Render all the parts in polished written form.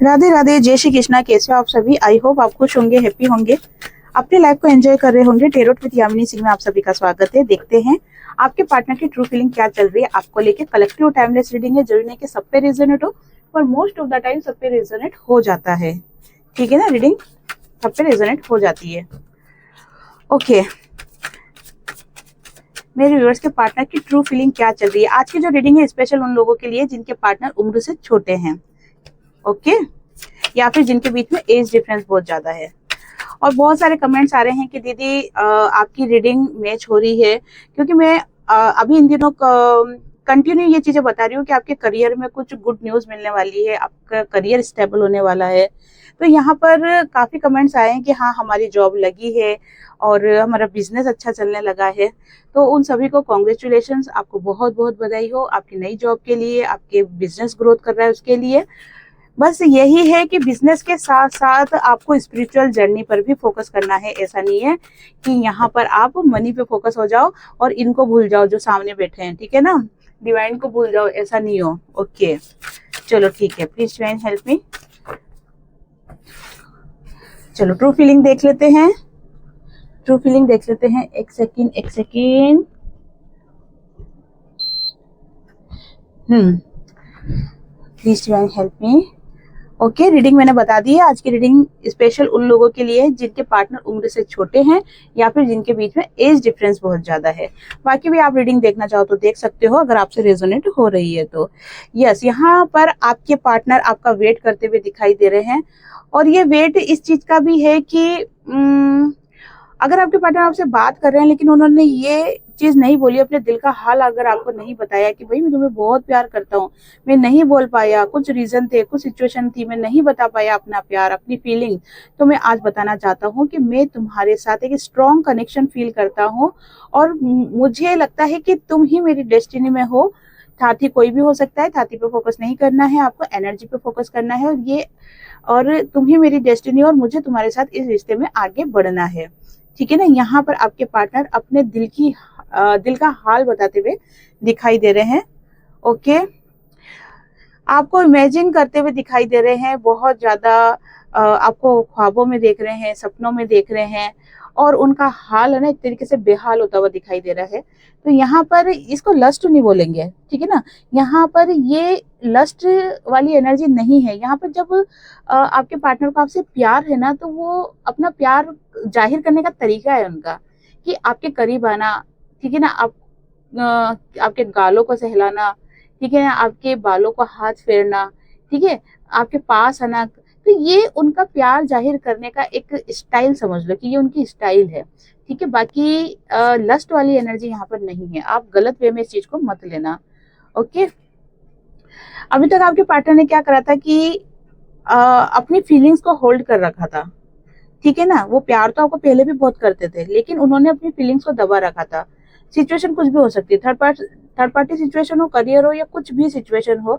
राधे राधे, जय श्री कृष्णा। कैसे हो आप सभी? आई होप आप खुश होंगे, हैप्पी होंगे, अपने लाइफ को एंजॉय कर रहे होंगे। टेरोट विद यामिनी सिंह में आप सभी का स्वागत है। देखते हैं आपके पार्टनर की ट्रू फीलिंग क्या चल रही है आपको लेके। कलेक्टिव टाइमलेस रीडिंग है, जरूरी नहीं कि सब पे रेजोनेट हो, पर मोस्ट ऑफ द टाइम सब पे रेजोनेट हो जाता है। ठीक है ना, रीडिंग सब पे रेजोनेट हो जाती है। ओके, मेरे व्यूअर्स के पार्टनर की ट्रू फीलिंग क्या चल रही है। आज की जो रीडिंग है स्पेशल उन लोगों के लिए जिनके पार्टनर उम्र से छोटे हैं, ओके, या फिर जिनके बीच में एज डिफरेंस बहुत ज्यादा है। और बहुत सारे कमेंट्स आ रहे हैं कि दीदी आपकी रीडिंग मैच हो रही है, क्योंकि मैं अभी इन दिनों कंटिन्यू ये चीजें बता रही हूँ कि आपके करियर में कुछ गुड न्यूज मिलने वाली है, आपका करियर स्टेबल होने वाला है। तो यहाँ पर काफी कमेंट्स आए हैं कि हाँ हमारी जॉब लगी है और हमारा बिजनेस अच्छा चलने लगा है। तो उन सभी को कॉन्ग्रेचुलेशंस, आपको बहुत बहुत बधाई हो आपकी नई जॉब के लिए, आपके बिजनेस ग्रोथ कर रहा है उसके लिए। बस यही है कि बिजनेस के साथ साथ आपको स्पिरिचुअल जर्नी पर भी फोकस करना है। ऐसा नहीं है कि यहाँ पर आप मनी पे फोकस हो जाओ और इनको भूल जाओ जो सामने बैठे हैं, ठीक है ना, डिवाइन को भूल जाओ, ऐसा नहीं हो। ओके चलो ठीक है, प्लीज डिवाइन हेल्प मी। चलो ट्रू फीलिंग देख लेते हैं, ट्रू फीलिंग देख लेते हैं। एक सेकेंड एक second. Please divine help me. Okay, reading मैंने बता दी है। आज की रीडिंग स्पेशल उन लोगों के लिए जिनके पार्टनर उम्र से छोटे हैं या फिर जिनके बीच में एज डिफरेंस बहुत ज्यादा है। बाकी भी आप रीडिंग देखना चाहो तो देख सकते हो, अगर आपसे रेजोनेट हो रही है तो। यस, यहाँ पर आपके पार्टनर आपका वेट करते हुए दिखाई दे रहे हैं। और ये वेट इस चीज का भी है कि अगर आपके पार्टनर आपसे बात कर रहे हैं लेकिन उन्होंने ये चीज नहीं बोली, अपने दिल का हाल अगर आपको नहीं बताया कि भाई मैं तुम्हें बहुत प्यार करता हूँ, मैं नहीं बोल पाया, कुछ रीजन थे, कुछ सिचुएशन थी, मैं नहीं बता पाया अपना प्यार, अपनी फीलिंग, तो मैं आज बताना चाहता हूँ कि मैं तुम्हारे साथ एक स्ट्रॉन्ग कनेक्शन फील करता हूँ और मुझे लगता है कि तुम ही मेरी डेस्टिनी में हो। साथी कोई भी हो सकता है, साथी पे फोकस नहीं करना है आपको, एनर्जी पे फोकस करना है। और तुम ही मेरी डेस्टिनी और मुझे तुम्हारे साथ इस रिश्ते में आगे बढ़ना है, ठीक है ना। यहाँ पर आपके पार्टनर अपने दिल का हाल बताते हुए दिखाई दे रहे हैं। ओके, आपको इमेजिन करते हुए दिखाई दे रहे हैं, बहुत ज्यादा आपको ख्वाबों में देख रहे हैं, सपनों में देख रहे हैं, और उनका हाल है ना एक तरीके से बेहाल होता हुआ दिखाई दे रहा है। तो यहाँ पर इसको लस्ट नहीं बोलेंगे, ठीक है ना। यहाँ पर ये लस्ट वाली एनर्जी नहीं है। यहाँ पर जब आपके पार्टनर को आपसे प्यार है ना, तो वो अपना प्यार जाहिर करने का तरीका है उनका कि आपके करीब आना, ठीक है ना, आपके गालों को सहलाना, ठीक है ना, आपके बालों को हाथ फेरना, ठीक है, आपके पास आना। तो ये उनका प्यार जाहिर करने का एक स्टाइल समझ लो कि ये उनकी स्टाइल है, ठीक है। बाकी लस्ट वाली एनर्जी यहाँ पर नहीं है, आप गलत वे में इस चीज को मत लेना। ओके, अभी तक आपके पार्टनर ने क्या करा था कि अपनी फीलिंग्स को होल्ड कर रखा था, ठीक है ना। वो प्यार तो आपको पहले भी बहुत करते थे, लेकिन उन्होंने अपनी फीलिंग्स को दबा रखा था। सिचुएशन कुछ भी हो सकती है, थर्ड पार्टी सिचुएशन हो, करियर हो, या कुछ भी सिचुएशन हो,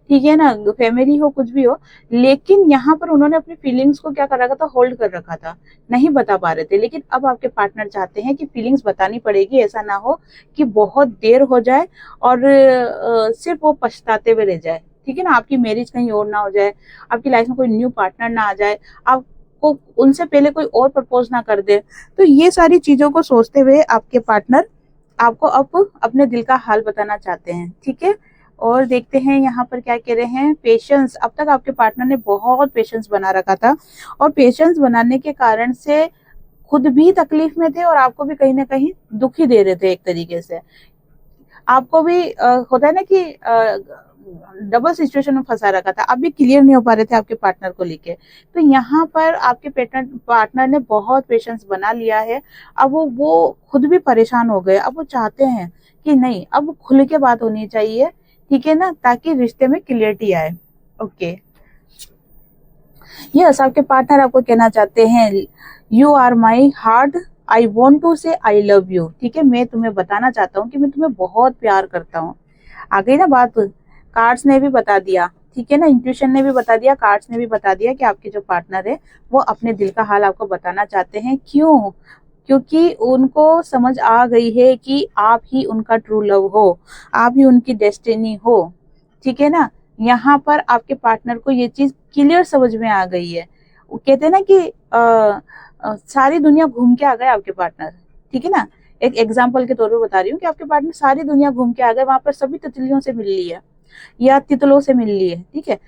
ठीक है ना, फैमिली हो, कुछ भी हो। लेकिन यहाँ पर उन्होंने अपनी फीलिंग्स को क्या कर रखा था, होल्ड कर रखा था, नहीं बता पा रहे थे। लेकिन अब आपके पार्टनर चाहते हैं कि फीलिंग्स बतानी पड़ेगी, ऐसा ना हो कि बहुत देर हो जाए और सिर्फ वो पछताते हुए रह जाए, ठीक है ना। आपकी मैरिज कहीं और ना हो जाए, आपकी लाइफ में कोई न्यू पार्टनर ना आ जाए, आप को उनसे पहले कोई और प्रपोज ना कर दे। तो ये सारी चीजों को सोचते हुए आपके पार्टनर आपको अब अपने दिल का हाल बताना चाहते हैं, ठीक है। और देखते हैं यहाँ पर क्या कह रहे हैं। पेशेंस, अब तक आपके पार्टनर ने बहुत पेशेंस बना रखा था, और पेशेंस बनाने के कारण से खुद भी तकलीफ में थे और आपको भी कहीं ना कहीं दुखी दे रहे थे। एक तरीके से आपको भी होता है ना कि डबल सिचुएशन में फंसा रखा था, अब भी क्लियर नहीं हो पा रहे थे आपके पार्टनर को लेके। तो यहाँ पर आपके पार्टनर ने बहुत पेशेंस बना लिया है। अब वो खुद भी परेशान हो गए। अब वो चाहते हैं कि नहीं, अब खुल के बात होनी चाहिए, ठीक है ना, ताकि रिश्ते में क्लियरिटी आए। ओके, यस, आपके पार्टनर आपको कहना चाहते हैं, you are my heart, I want to say I love you, ठीक है। मैं तुम्हें बताना चाहता हूँ कि मैं तुम्हें बहुत प्यार करता हूँ। आ गई ना बात, कार्ड्स ने भी बता दिया, ठीक है ना, इंट्यूशन ने भी बता दिया, कार्ड्स ने भी बता दिया कि आपके जो पार्टनर है वो अपने दिल का हाल आपको बताना चाहते हैं। क्यों? क्योंकि उनको समझ आ गई है कि आप ही उनका ट्रू लव हो, आप ही उनकी डेस्टिनी हो, ठीक है ना। यहाँ पर आपके पार्टनर को ये चीज क्लियर समझ में आ गई है। वो कहते हैं ना कि सारी दुनिया घूम के आ गए आपके पार्टनर, ठीक है ना। एक एग्जाम्पल के तौर पे बता रही हूँ कि आपके पार्टनर सारी दुनिया घूम के आ गए, वहां पर सभी तितलियों से मिल ली है या तितलों से मिल ली है, ठीक है।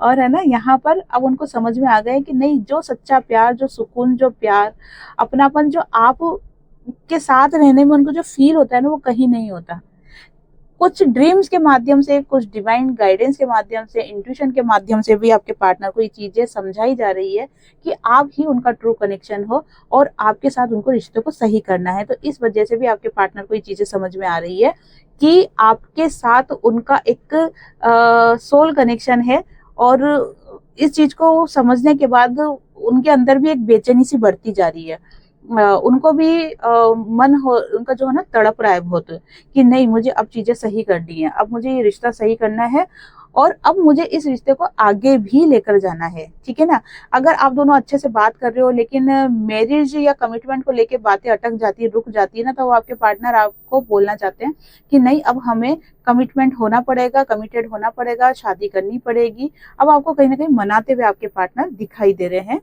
और है ना, यहाँ पर अब उनको समझ में आ गया कि नहीं, जो सच्चा प्यार, जो सुकून, जो प्यार, अपनापन जो आप के साथ रहने में उनको जो फील होता है ना, वो कहीं नहीं होता। कुछ ड्रीम्स के माध्यम से, कुछ डिवाइन गाइडेंस के माध्यम से, इंट्यूशन के माध्यम से भी आपके पार्टनर को ये चीजें समझाई जा रही है कि आप ही उनका ट्रू कनेक्शन हो और आपके साथ उनको रिश्ते को सही करना है। तो इस वजह से भी आपके पार्टनर को ये चीजें समझ में आ रही है कि आपके साथ उनका एक सोल कनेक्शन है। और इस चीज को समझने के बाद उनके अंदर भी एक बेचैनी सी बढ़ती जा रही है। उनको भी मन हो, उनका जो है ना तड़प रहा है बहुत कि नहीं, मुझे अब चीजें सही करनी है, अब मुझे ये रिश्ता सही करना है और अब मुझे इस रिश्ते को आगे भी लेकर जाना है, ठीक है ना। अगर आप दोनों अच्छे से बात कर रहे हो लेकिन मैरिज या कमिटमेंट को लेके बातें अटक जाती है, रुक जाती है ना, तो वो आपके पार्टनर आपको बोलना चाहते हैं कि नहीं, अब हमें कमिटमेंट होना पड़ेगा, कमिटेड होना पड़ेगा, शादी करनी पड़ेगी। अब आपको कहीं ना कहीं मनाते हुए आपके पार्टनर दिखाई दे रहे हैं।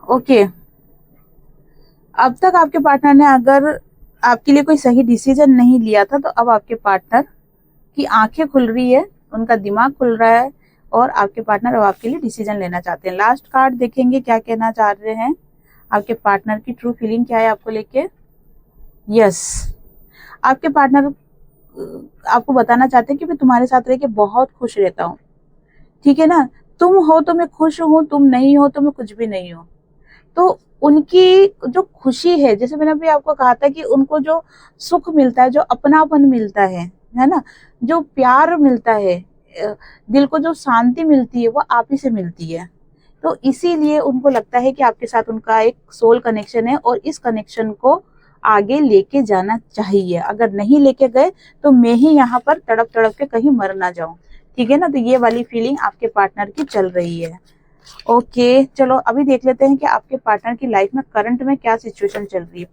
ओके, अब तक आपके पार्टनर ने अगर आपके लिए कोई सही डिसीजन नहीं लिया था, तो अब आपके पार्टनर की आंखें खुल रही है, उनका दिमाग खुल रहा है और आपके पार्टनर अब आपके लिए डिसीजन लेना चाहते हैं। लास्ट कार्ड देखेंगे क्या कहना चाह रहे हैं आपके पार्टनर की ट्रू फीलिंग क्या है आपको लेके। यस, आपके पार्टनर आपको बताना चाहते हैं कि मैं तुम्हारे साथ रह के बहुत खुश रहता हूँ, ठीक है ना। तुम हो तो मैं खुश हूँ, तुम नहीं हो तो मैं कुछ भी नहीं हूँ। तो उनकी जो खुशी है, जैसे मैंने अभी आपको कहा था कि उनको जो सुख मिलता है, जो अपनापन मिलता है ना, जो प्यार मिलता है, दिल को जो शांति मिलती है, वो आप ही से मिलती है। तो इसीलिए उनको लगता है कि आपके साथ उनका एक सोल कनेक्शन है और इस कनेक्शन को आगे लेके जाना चाहिए। अगर नहीं लेके गए तो मैं ही यहाँ पर तड़प तड़प के कहीं मर ना जाऊं, ठीक है ना। तो ये वाली फीलिंग आपके पार्टनर की चल रही है। ओके, चलो अभी देख लेते हैं कि आपके पार्टनर की लाइफ में करंट में क्या सिचुएशन चल रही है।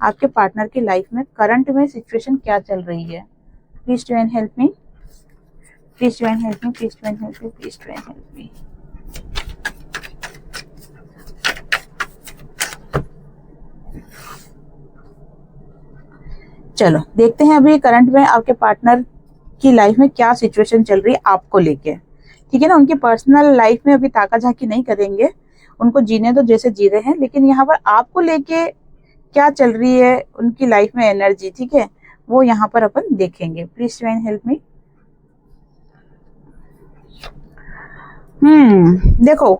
आपके पार्टनर की लाइफ में करंट में सिचुएशन क्या चल रही है। Please divine help me, please divine help me, please divine help me, please divine help me. चलो देखते हैं अभी करंट में आपके पार्टनर की लाइफ में क्या सिचुएशन चल रही है आपको लेके, ठीक है ना। उनकी पर्सनल लाइफ में अभी ताका झाकी नहीं करेंगे, उनको जीने दो जैसे जी रहे हैं, लेकिन यहाँ पर आपको लेके क्या चल रही है उनकी लाइफ में एनर्जी, ठीक है, वो यहाँ पर अपन देखेंगे। Please divine help me. देखो,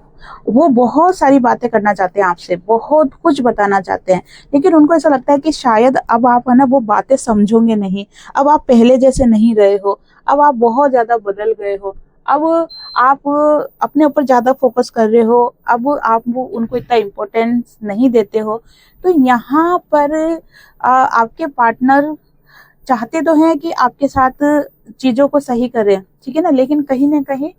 वो बहुत सारी बातें करना चाहते हैं आपसे, बहुत कुछ बताना चाहते हैं, लेकिन उनको ऐसा लगता है कि शायद अब आप है ना वो बातें समझोगे नहीं, अब आप पहले जैसे नहीं रहे हो, अब आप बहुत ज्यादा बदल गए हो, अब आप अपने ऊपर ज्यादा फोकस कर रहे हो, अब आप वो उनको इतना इम्पोर्टेंस नहीं देते हो। तो यहाँ पर आपके पार्टनर चाहते तो हैं कि आपके साथ चीजों को सही करें, ठीक है ना, लेकिन कहीं ना कहीं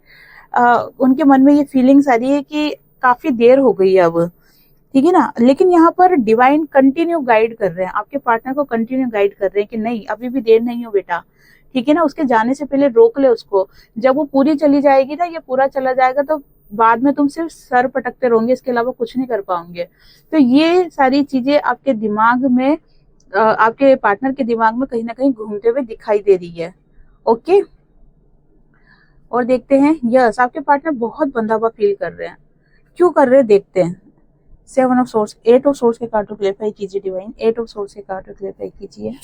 उनके मन में ये फीलिंग्स आ रही है कि काफी देर हो गई है अब, ठीक है ना। लेकिन यहाँ पर डिवाइन कंटिन्यू गाइड कर रहे हैं, आपके पार्टनर को कंटिन्यू गाइड कर रहे हैं कि नहीं, अभी भी देर नहीं हो बेटा, ठीक है ना। उसके जाने से पहले रोक ले उसको, जब वो पूरी चली जाएगी ना, ये पूरा चला जाएगा, तो बाद में तुम सिर्फ सर पटकते रहोगे, इसके अलावा कुछ नहीं कर पाओगे। तो ये सारी चीजें आपके दिमाग में, आपके पार्टनर के दिमाग में कहीं ना कहीं घूमते हुए दिखाई दे रही है। ओके, और देखते हैं। यस, आपके पार्टनर बहुत बंधा हुआ फील कर रहे हैं, क्यों कर रहे हैं देखते हैं। 7 ऑफ सोर्स, 8 ऑफ सोर्स के कार्ड को क्लैरिफाई कीजिए डिवाइन, 8 ऑफ सोर्स के कार्ड को क्लैरिफाई कीजिए।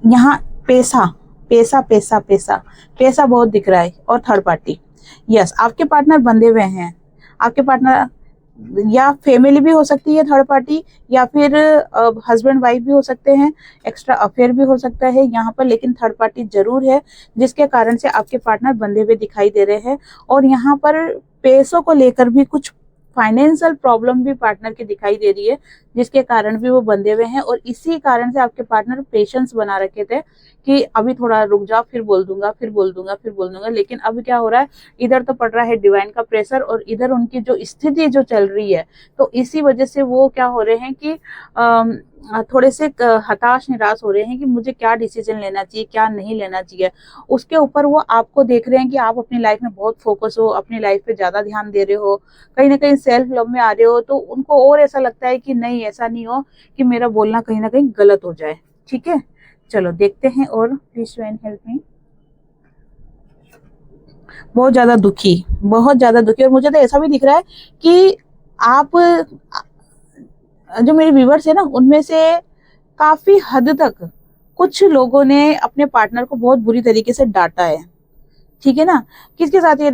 यहाँ पैसा पैसा पैसा पैसा पैसा बहुत दिख रहा है और थर्ड पार्टी। यस, आपके पार्टनर बंधे हुए हैं, आपके पार्टनर या फैमिली भी हो सकती है थर्ड पार्टी, या फिर हस्बैंड वाइफ भी हो सकते हैं, एक्स्ट्रा अफेयर भी हो सकता है यहाँ पर, लेकिन थर्ड पार्टी जरूर है जिसके कारण से आपके पार्टनर बंधे हुए दिखाई दे रहे हैं। और यहाँ पर पैसों को लेकर भी कुछ फाइनेंशियल प्रॉब्लम भी पार्टनर की दिखाई दे रही है, जिसके कारण भी वो बंधे हुए हैं। और इसी कारण से आपके पार्टनर पेशेंस बना रखे थे कि अभी थोड़ा रुक जाओ, फिर बोल दूंगा, फिर बोल दूंगा, फिर बोल दूंगा। लेकिन अब क्या हो रहा है, इधर तो पड़ रहा है डिवाइन का प्रेशर और इधर उनकी जो स्थिति जो चल रही है, तो इसी वजह से वो क्या हो रहे हैं कि थोड़े से हताश निराश हो रहे हैं कि मुझे क्या डिसीजन लेना चाहिए, क्या नहीं लेना चाहिए। उसके ऊपर वो आपको देख रहे हैं कि आप अपनी लाइफ में बहुत फोकस हो, अपनी लाइफ पे ज्यादा ध्यान दे रहे हो, कहीं ना कहीं सेल्फ लव में आ रहे हो। तो उनको और ऐसा लगता है कि नहीं, ऐसा नहीं हो कि मेरा बोलना कहीं ना कहीं गलत हो जाए। ठीक है, चलो देखते हैं। और प्लीज ज्वाइन हेल्प मी। बहुत ज्यादा दुखी, बहुत ज्यादा दुखी। और मुझे तो ऐसा भी दिख रहा है कि आप, जो मेरे व्यूवर्स है ना, उनमें से काफी हद तक कुछ लोगों ने अपने पार्टनर को बहुत बुरी तरीके से डांटा है। ठीक है ना, किसके साथ ये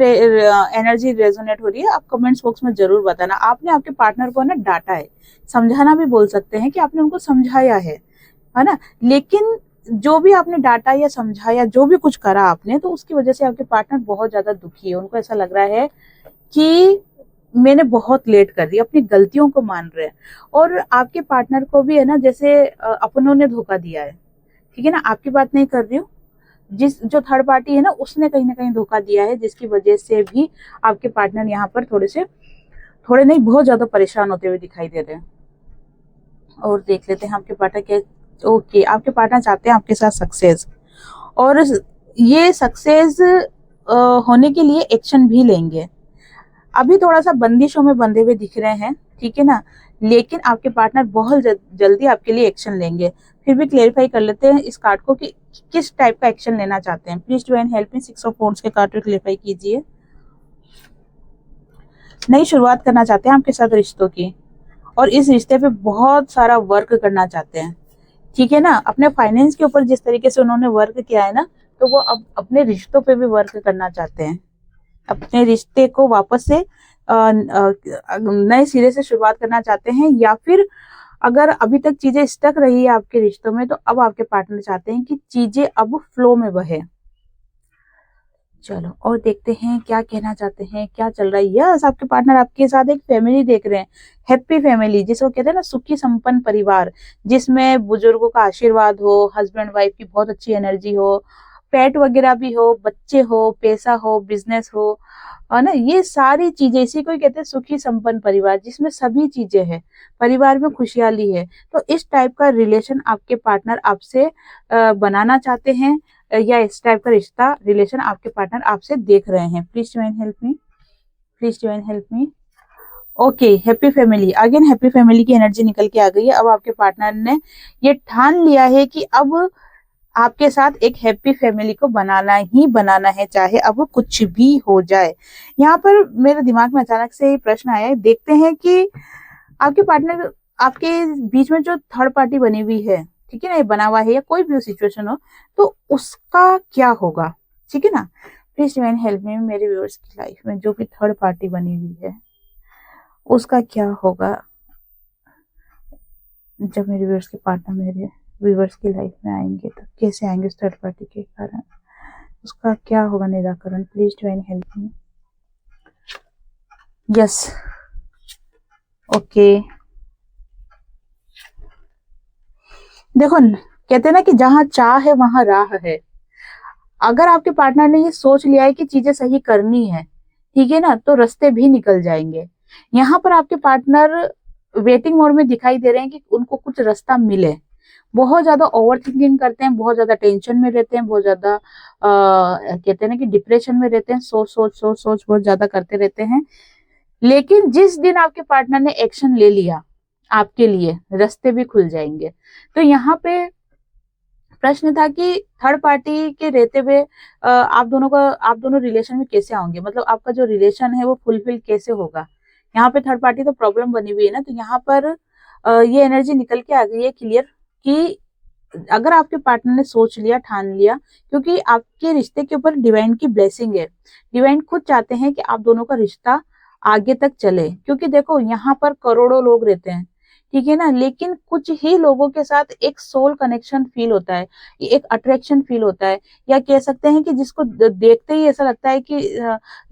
एनर्जी रेजोनेट हो रही है, आप कमेंट्स बॉक्स में जरूर बताना। आपने आपके पार्टनर को ना डांटा है, समझाना भी बोल सकते हैं कि आपने उनको समझाया है ना। लेकिन जो भी आपने डांटा या समझाया, जो भी कुछ करा आपने, तो उसकी वजह से आपके पार्टनर बहुत ज्यादा दुखी है। उनको ऐसा लग रहा है कि मैंने बहुत लेट कर दी, अपनी गलतियों को मान रहे हैं। और आपके पार्टनर को भी है ना, जैसे अपनों ने धोखा दिया है। ठीक है ना, आपकी बात नहीं कर रही हूँ, जिस जो थर्ड पार्टी है ना, उसने कहीं ना कहीं धोखा दिया है, जिसकी वजह से भी आपके पार्टनर यहाँ पर थोड़े नहीं, बहुत ज्यादा परेशान होते हुए दिखाई दे रहे हैं। और देख लेते हैं आपके पार्टनर के। ओके, आपके पार्टनर चाहते हैं आपके साथ सक्सेस, और ये सक्सेस होने के लिए एक्शन भी लेंगे। अभी थोड़ा सा बंदिशों में बंधे हुए दिख रहे हैं, ठीक है ना, लेकिन आपके पार्टनर बहुत जल्दी आपके लिए एक्शन लेंगे। फिर भी क्लेरिफाई कर लेते हैं इस कार्ड को कि किस टाइप का एक्शन लेना चाहते हैं। Please join help me. 6 of wands के कार्ड को क्लेरिफाई कीजिए। नई शुरुआत करना चाहते हैं आपके साथ रिश्तों की, और इस रिश्ते पे बहुत सारा वर्क करना चाहते हैं। ठीक है ना, अपने फाइनेंस के ऊपर जिस तरीके से उन्होंने वर्क किया है ना, तो वो अब अपने रिश्तों पे भी वर्क करना चाहते हैं। अपने रिश्ते को वापस से नए सिरे से शुरुआत करना चाहते हैं, या फिर अगर अभी तक चीजें स्टक रही है आपके रिश्तों में, तो अब आपके पार्टनर चाहते हैं कि चीजें अब फ्लो में बहे। चलो और देखते हैं क्या कहना चाहते हैं, क्या चल रहा है। यस, आपके पार्टनर आपके साथ एक फैमिली देख रहे हैं, हैप्पी फैमिली, जिसको कहते हैं ना सुखी संपन्न परिवार, जिसमें बुजुर्गों का आशीर्वाद हो, हस्बैंड वाइफ की बहुत अच्छी एनर्जी हो, पेट वगैरह भी हो, बच्चे हो, पैसा हो, बिजनेस हो, है ना। ये सारी चीजें, इसी को ही कहते हैं सुखी संपन्न परिवार, जिसमें सभी चीजें हैं, परिवार में खुशहाली है। तो इस टाइप का रिलेशन आपके पार्टनर आपसे बनाना चाहते हैं, या इस टाइप का रिश्ता रिलेशन आपके पार्टनर आपसे देख रहे हैं। Please join help me, please join help me. Okay, happy family, again happy family की एनर्जी निकल के आ गई है। अब आपके पार्टनर ने ये ठान लिया है कि अब आपके साथ एक हैप्पी फैमिली को बनाना ही बनाना है, चाहे अब कुछ भी हो जाए। यहाँ पर मेरे दिमाग में अचानक से ये प्रश्न आया है, देखते हैं कि आपके पार्टनर, आपके बीच में जो थर्ड पार्टी बनी हुई है, ठीक है ना, ये बना हुआ है, या कोई भी सिचुएशन हो, तो उसका क्या होगा। ठीक है ना, प्लीज डिवाइन हेल्प मी। मेरे व्यूअर्स की लाइफ में जो भी थर्ड पार्टी बनी हुई है, उसका क्या होगा जब मेरे व्यूअर्स के पार्टनर मेरे व्यूअर्स की लाइफ में आएंगे, तो कैसे आएंगे उस थर्ड पार्टी के कारण, उसका क्या होगा निराकरण। Please divine help me. Yes, okay. देखो, कहते हैं ना कि जहां चाह है वहां राह है। अगर आपके पार्टनर ने ये सोच लिया है कि चीजें सही करनी है, ठीक है ना, तो रास्ते भी निकल जाएंगे। यहाँ पर आपके पार्टनर वेटिंग मोड में दिखाई दे रहे हैं कि उनको कुछ रास्ता मिले। बहुत ज्यादा ओवर थिंकिंग करते हैं, बहुत ज्यादा टेंशन में रहते हैं, बहुत ज्यादा कहते हैं ना कि डिप्रेशन में रहते हैं, सोच सोच सोच सोच बहुत ज्यादा करते रहते हैं। लेकिन जिस दिन आपके पार्टनर ने एक्शन ले लिया, आपके लिए रास्ते भी खुल जाएंगे। तो यहाँ पे प्रश्न था कि थर्ड पार्टी के रहते हुए आप दोनों रिलेशन में कैसे आओगे, मतलब आपका जो रिलेशन है वो फुलफिल कैसे होगा। यहाँ पे थर्ड पार्टी तो प्रॉब्लम बनी हुई है ना, तो यहाँ पर ये एनर्जी निकल के आ गई है क्लियर कि अगर आपके पार्टनर ने सोच लिया, ठान लिया, क्योंकि आपके रिश्ते के ऊपर डिवाइन की ब्लेसिंग है। डिवाइन खुद चाहते हैं कि आप दोनों का रिश्ता आगे तक चले, क्योंकि देखो यहाँ पर करोड़ों लोग रहते हैं, ठीक है ना। लेकिन कुछ ही लोगों के साथ एक सोल कनेक्शन फील होता है, एक अट्रैक्शन फील होता है, या कह सकते हैं कि जिसको देखते ही ऐसा लगता है कि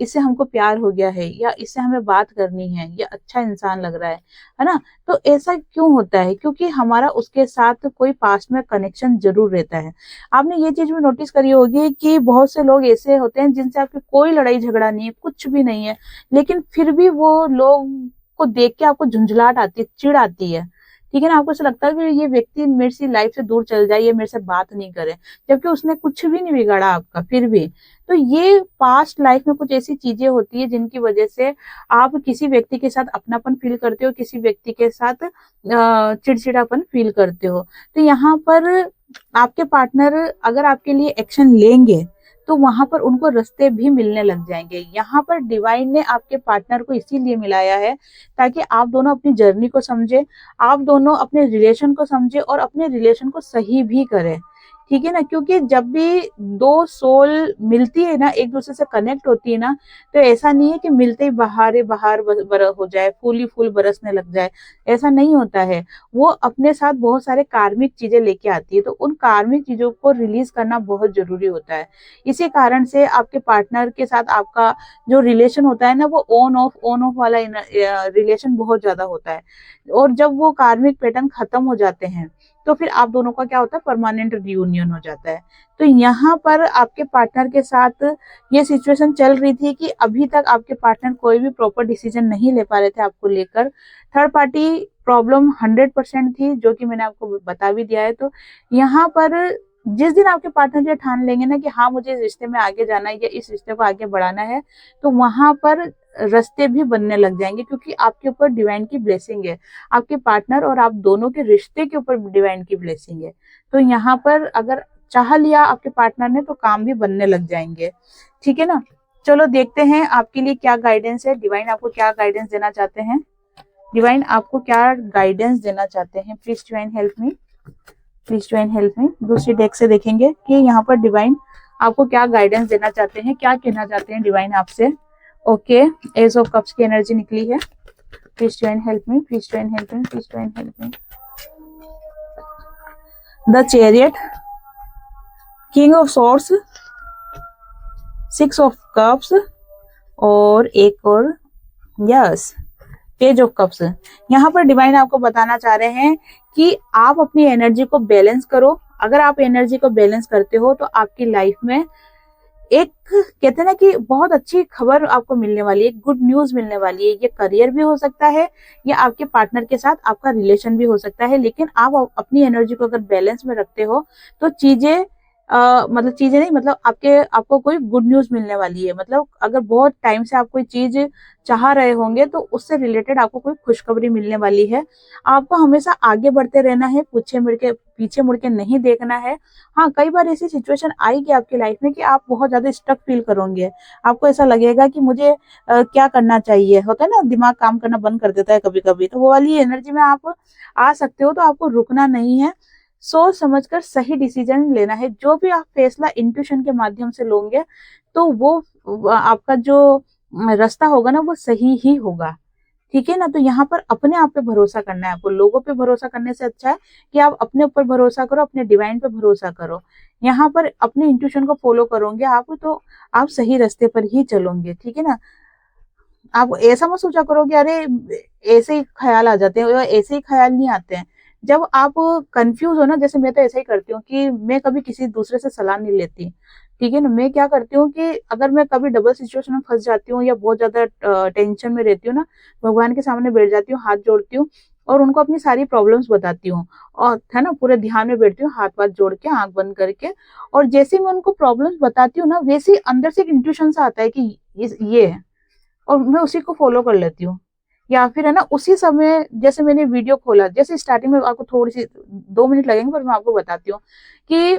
इससे हमको प्यार हो गया है, या इससे हमें बात करनी है, या अच्छा इंसान लग रहा है ना। तो ऐसा क्यों होता है? क्योंकि हमारा उसके साथ कोई पास्ट में कनेक्शन जरूर रहता है। आपने ये चीज भी नोटिस करी होगी कि बहुत से लोग ऐसे होते हैं जिनसे आपकी कोई लड़ाई झगड़ा नहीं है, कुछ भी नहीं है, लेकिन फिर भी वो लोग को देख के आपको झुंझलाहट आती है, चिढ़ आती है, ठीक है ना। आपको ऐसा लगता है कि ये व्यक्ति मेरे से लाइफ से दूर चल जाए, ये मेरे से बात नहीं करे, जबकि उसने कुछ भी नहीं बिगाड़ा आपका फिर भी। तो ये पास्ट लाइफ में कुछ ऐसी चीजें होती है जिनकी वजह से आप किसी व्यक्ति के साथ अपनापन फील करते हो, किसी व्यक्ति के साथ चिड़चिड़ापन फील करते हो। तो यहाँ पर आपके पार्टनर अगर आपके लिए एक्शन लेंगे तो वहां पर उनको रास्ते भी मिलने लग जाएंगे। यहाँ पर डिवाइन ने आपके पार्टनर को इसीलिए मिलाया है ताकि आप दोनों अपनी जर्नी को समझे, आप दोनों अपने रिलेशन को समझे और अपने रिलेशन को सही भी करें, ठीक है ना। क्योंकि जब भी दो सोल मिलती है ना, एक दूसरे से कनेक्ट होती है ना, तो ऐसा नहीं है कि मिलते ही बहारे बहार हो जाए, फूल ही फूल बरसने लग जाए, ऐसा नहीं होता है। वो अपने साथ बहुत सारे कार्मिक चीजें लेके आती है, तो उन कार्मिक चीजों को रिलीज करना बहुत जरूरी होता है। इसी कारण से आपके पार्टनर के साथ आपका जो रिलेशन होता है ना, वो ऑन ऑफ वाला रिलेशन बहुत ज्यादा होता है। और जब वो कार्मिक पैटर्न खत्म हो जाते हैं तो फिर आप दोनों का क्या होता है, परमानेंट रियूनियन हो जाता है। तो यहाँ पर आपके पार्टनर के साथ ये सिचुएशन चल रही थी कि अभी तक आपके पार्टनर कोई भी प्रॉपर डिसीजन नहीं ले पा रहे थे आपको लेकर। थर्ड पार्टी प्रॉब्लम 100% थी, जो कि मैंने आपको बता भी दिया है। तो यहाँ पर जिस दिन आपके पार्टनर ये ठान लेंगे ना कि हाँ मुझे इस रिश्ते में आगे जाना है या इस रिश्ते को आगे बढ़ाना है, तो वहां पर रास्ते भी बनने लग जाएंगे, क्योंकि आपके ऊपर डिवाइन की ब्लेसिंग है, आपके पार्टनर और आप दोनों के रिश्ते के ऊपर डिवाइन की ब्लेसिंग है। तो यहाँ पर अगर चाह लिया आपके पार्टनर ने तो काम भी बनने लग जाएंगे, ठीक है ना। चलो देखते हैं आपके लिए क्या गाइडेंस है, डिवाइन आपको क्या गाइडेंस देना चाहते हैं। डिवाइन आपको क्या गाइडेंस देना चाहते हैं? Please divine help me, please divine help me. दूसरी डेक से देखेंगे कि यहाँ पर डिवाइन आपको क्या गाइडेंस देना चाहते हैं, क्या कहना चाहते हैं डिवाइन आपसे। ओके, एज ऑफ कप्स की एनर्जी निकली है। Please divine help me, please divine help me, please divine help me. The chariot, king of swords, 6 of cups और एक और यस पेज ऑफ कप्स। यहाँ पर डिवाइन आपको बताना चाह रहे हैं कि आप अपनी एनर्जी को बैलेंस करो। अगर आप एनर्जी को बैलेंस करते हो तो आपकी लाइफ में एक कहते हैं ना कि बहुत अच्छी खबर आपको मिलने वाली है, गुड न्यूज मिलने वाली है। ये करियर भी हो सकता है या आपके पार्टनर के साथ आपका रिलेशन भी हो सकता है, लेकिन आप अपनी एनर्जी को अगर बैलेंस में रखते हो तो चीजें मतलब चीजें नहीं, मतलब आपको कोई गुड न्यूज मिलने वाली है। मतलब अगर बहुत टाइम से आप कोई चीज चाह रहे होंगे तो उससे रिलेटेड आपको कोई खुशखबरी मिलने वाली है। आपको हमेशा आगे बढ़ते रहना है, पीछे मुड़ के नहीं देखना है। हाँ, कई बार ऐसी सिचुएशन आएगी आपकी लाइफ में कि आप बहुत ज्यादा स्टक फील करोगे, आपको ऐसा लगेगा कि मुझे क्या करना चाहिए, होता है ना, दिमाग काम करना बंद कर देता है कभी कभी। तो वो वाली एनर्जी में आप आ सकते हो, तो आपको रुकना नहीं है, सोच समझकर सही डिसीजन लेना है। जो भी आप फैसला इंट्यूशन के माध्यम से लोगे तो वो आपका जो रास्ता होगा ना वो सही ही होगा, ठीक है ना। तो यहाँ पर अपने आप पे भरोसा करना है आपको, लोगों पे भरोसा करने से अच्छा है कि आप अपने ऊपर भरोसा करो, अपने डिवाइन पे भरोसा करो। यहाँ पर अपने इंट्यूशन को फॉलो करोगे आप तो आप सही रास्ते पर ही चलोगे, ठीक है ना। आप ऐसा मत सोचा करो कि अरे ऐसे ही ख्याल आ जाते हैं, ऐसे ही ख्याल नहीं आते हैं। जब आप कंफ्यूज हो ना, जैसे मैं तो ऐसा ही करती हूँ कि मैं कभी किसी दूसरे से सलाह नहीं लेती, ठीक है ना। मैं क्या करती हूँ कि अगर मैं कभी डबल सिचुएशन में फंस जाती हूँ या बहुत ज्यादा टेंशन में रहती हूँ ना, भगवान के सामने बैठ जाती हूँ, हाथ जोड़ती हूँ और उनको अपनी सारी प्रॉब्लम्स बताती हूँ, और है ना पूरे ध्यान में बैठती हूँ, हाथ वाथ जोड़ के, आंख बंद करके। और जैसे मैं उनको प्रॉब्लम्स बताती हूँ ना, वैसे ही अंदर से एक इंट्यूशन सा आता है कि ये है, और मैं उसी को फॉलो कर लेती हूँ। या फिर है ना उसी समय जैसे मैंने वीडियो खोला, जैसे स्टार्टिंग में आपको थोड़ी सी 2 मिनट लगेंगे पर मैं आपको बताती हूँ कि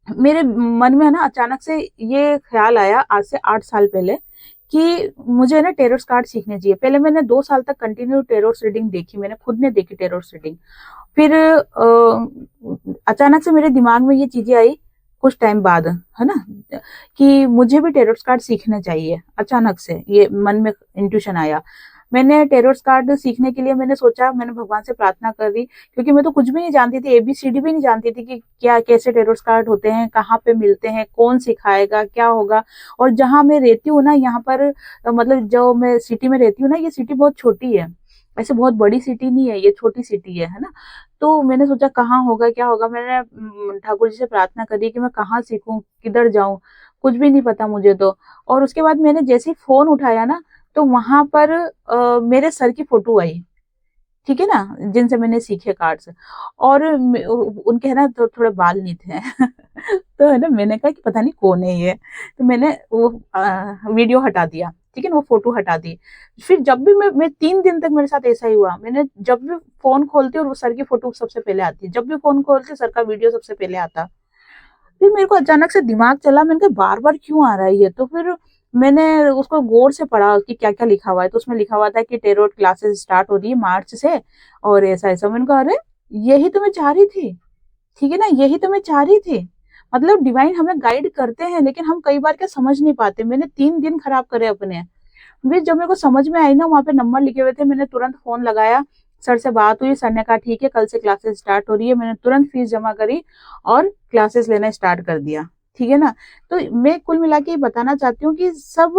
मेरे मन में है ना अचानक से ये ख्याल आया आज से 8 साल पहले कि मुझे ना टेरोट कार्ड सीखने चाहिए। पहले मैंने 2 साल तक कंटिन्यू टेरोट रीडिंग देखी, मैंने खुद ने देखी टेरोट रीडिंग। फिर अचानक से मेरे दिमाग में ये चीजें आई कुछ टाइम बाद, है ना, कि मुझे भी टेरोट कार्ड सीखने चाहिए। अचानक से ये मन में इंट्यूशन आया। मैंने टेरोट कार्ड सीखने के लिए मैंने सोचा, मैंने भगवान से प्रार्थना कर दी, क्योंकि मैं तो कुछ भी नहीं जानती थी, ABCD भी नहीं जानती थी कि क्या कैसे टेरोट कार्ड होते हैं, कहाँ पे मिलते हैं, कौन सिखाएगा, क्या होगा। और जहाँ मैं रहती हूँ ना, यहाँ पर मतलब जो मैं सिटी में रहती हूँ ना, ये सिटी बहुत छोटी है, ऐसे बहुत बड़ी सिटी नहीं है, ये छोटी सिटी है ना। तो मैंने सोचा कहाँ होगा, क्या होगा। मैंने ठाकुर जी से प्रार्थना करी कि मैं कहाँ सीखूं, किधर जाऊं, कुछ भी नहीं पता मुझे तो। और उसके बाद मैंने जैसे ही फोन उठाया ना, तो वहां पर मेरे सर की फोटो आई, ठीक है ना, जिनसे मैंने सीखे कार्ड्स। और उनके है ना तो थोड़े बाल नहीं थे तो है ना, मैंने कहा कि पता नहीं कौन है ये, तो मैंने वो वीडियो हटा दिया, ठीक है ना, वो फोटो हटा दी। फिर जब भी मैं 3 दिन तक मेरे साथ ऐसा ही हुआ, मैंने जब भी फोन खोलती और वो सर की फोटो सबसे पहले आती, जब भी फोन खोलती सर का वीडियो सबसे पहले आता। फिर मेरे को अचानक से दिमाग चला, मैंने कहा बार बार क्यों आ रहा है ये। तो फिर मैंने उसको गौर से पढ़ा कि क्या क्या लिखा हुआ है। तो उसमें लिखा हुआ था कि टेरोट क्लासेस स्टार्ट हो रही है मार्च से, और ऐसा ऐसा। मैंने कहा अरे यही तो मैं चाह रही थी, ठीक है ना, यही तो मैं चाह रही थी। मतलब डिवाइन हमें गाइड करते हैं, लेकिन हम कई बार क्या समझ नहीं पाते। मैंने 3 दिन खराब करे अपने। फिर जब मेरे को समझ में आई ना, वहां पे नंबर लिखे हुए थे, मैंने तुरंत फोन लगाया, सर से बात हुई, सर ने कहा ठीक है कल से क्लासेस स्टार्ट हो रही है। मैंने तुरंत फीस जमा करी और क्लासेस लेना स्टार्ट कर दिया, ठीक है ना। तो मैं कुल मिला के बताना चाहती हूँ कि सब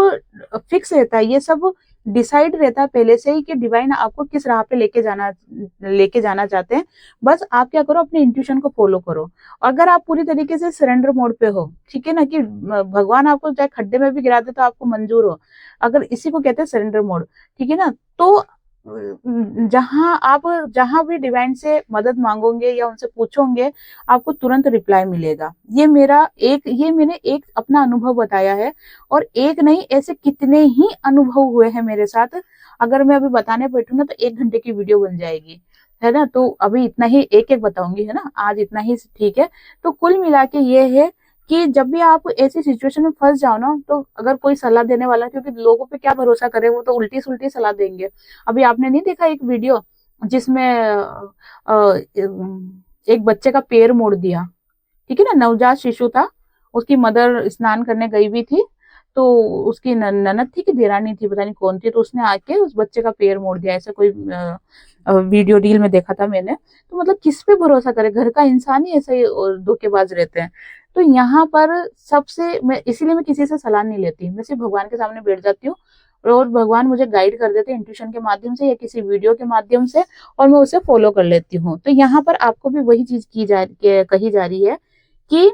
फिक्स रहता है, ये सब डिसाइड रहता है पहले से ही कि डिवाइन आपको किस राह पे लेके जाना चाहते हैं। बस आप क्या करो, अपने इंट्यूशन को फॉलो करो। अगर आप पूरी तरीके से सरेंडर मोड पे हो, ठीक है ना, कि भगवान आपको चाहे खड्डे में भी गिरा दे तो आपको मंजूर हो, अगर इसी को कहते हैं सरेंडर मोड, ठीक है ना, तो जहां भी डिवाइन से मदद मांगोगे या उनसे पूछोगे, आपको तुरंत रिप्लाई मिलेगा। ये मैंने एक अपना अनुभव बताया है, और एक नहीं ऐसे कितने ही अनुभव हुए हैं मेरे साथ। अगर मैं अभी बताने बैठूं ना तो 1 घंटे की वीडियो बन जाएगी, है ना। तो अभी इतना ही एक एक बताऊंगी, है ना, आज इतना ही ठीक है। तो कुल मिला के ये है कि जब भी आप ऐसी सिचुएशन में फंस जाओ ना, तो अगर कोई सलाह देने वाला, क्योंकि लोगों पे क्या भरोसा करे, वो तो उल्टी सुल्टी सलाह देंगे। अभी आपने नहीं देखा एक वीडियो जिसमें एक बच्चे का पैर मोड़ दिया, ठीक है ना, नवजात शिशु था, उसकी मदर स्नान करने गई भी थी, तो उसकी ननद थी कि देरानी थी, पता नहीं कौन थी, तो उसने आके उस बच्चे का पैर मोड़ दिया। ऐसा कोई वीडियो रील में देखा था मैंने। तो मतलब किस पे भरोसा करे, घर का इंसान ही ऐसे ही धोखेबाज रहते हैं। तो यहाँ पर सबसे मैं इसीलिए मैं किसी से सलाह नहीं लेती, मैं सिर्फ भगवान के सामने बैठ जाती हूँ, और भगवान मुझे गाइड कर देते हैं इंट्यूशन के माध्यम से या किसी वीडियो के माध्यम से, और मैं उसे फॉलो कर लेती हूँ। तो यहाँ पर आपको भी वही चीज कही जा रही है कि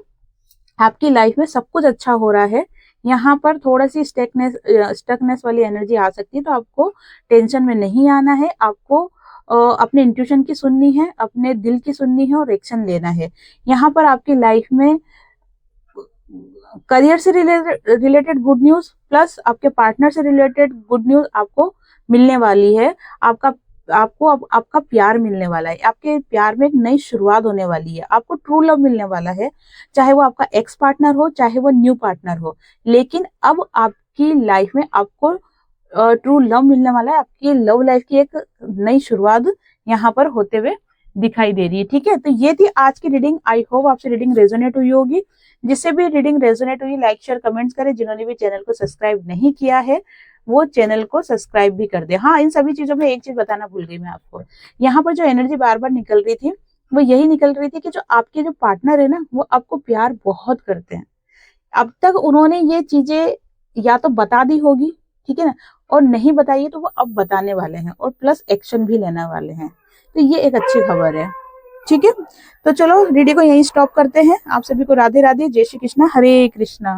आपकी लाइफ में सब कुछ अच्छा हो रहा है। यहाँ पर थोड़ा सी स्टकनेस वाली एनर्जी आ सकती है, तो आपको टेंशन में नहीं आना है। आपको अपने इंट्यूशन की सुननी है, अपने दिल की सुननी है, और एक्शन लेना है। यहाँ पर आपकी लाइफ में करियर से रिलेटेड गुड न्यूज प्लस आपके पार्टनर से रिलेटेड गुड न्यूज आपको मिलने वाली है। आपका प्यार मिलने वाला है, आपके प्यार में एक नई शुरुआत होने वाली है, आपको ट्रू लव मिलने वाला है, चाहे वो आपका एक्स पार्टनर हो, चाहे वो न्यू पार्टनर हो। लेकिन अब आपकी लाइफ में आपको ट्रू लव मिलने वाला है, आपकी लव लाइफ की एक नई शुरुआत यहाँ पर होते हुए दिखाई दे रही है, ठीक है। तो ये थी आज की रीडिंग। आई होप आपसे रीडिंग रेजोनेट हुई होगी। जिससे भी रीडिंग रेजोनेट हुई, लाइक शेयर कमेंट्स करें। जिन्होंने भी चैनल को सब्सक्राइब नहीं किया है, वो चैनल को सब्सक्राइब भी कर दे। हाँ, इन सभी चीजों में एक चीज बताना भूल गई मैं आपको। यहाँ पर जो एनर्जी बार बार निकल रही थी, वो यही निकल रही थी कि जो आपके जो पार्टनर है ना, वो आपको प्यार बहुत करते हैं। अब तक उन्होंने ये चीजें या तो बता दी होगी, ठीक है ना, और नहीं बताइए तो वो अब बताने वाले हैं, और प्लस एक्शन भी लेने वाले हैं। तो ये एक अच्छी खबर है, ठीक है। तो चलो रीडिंग को यहीं स्टॉप करते हैं। आप सभी को राधे राधे, जय श्री कृष्णा, हरे कृष्णा।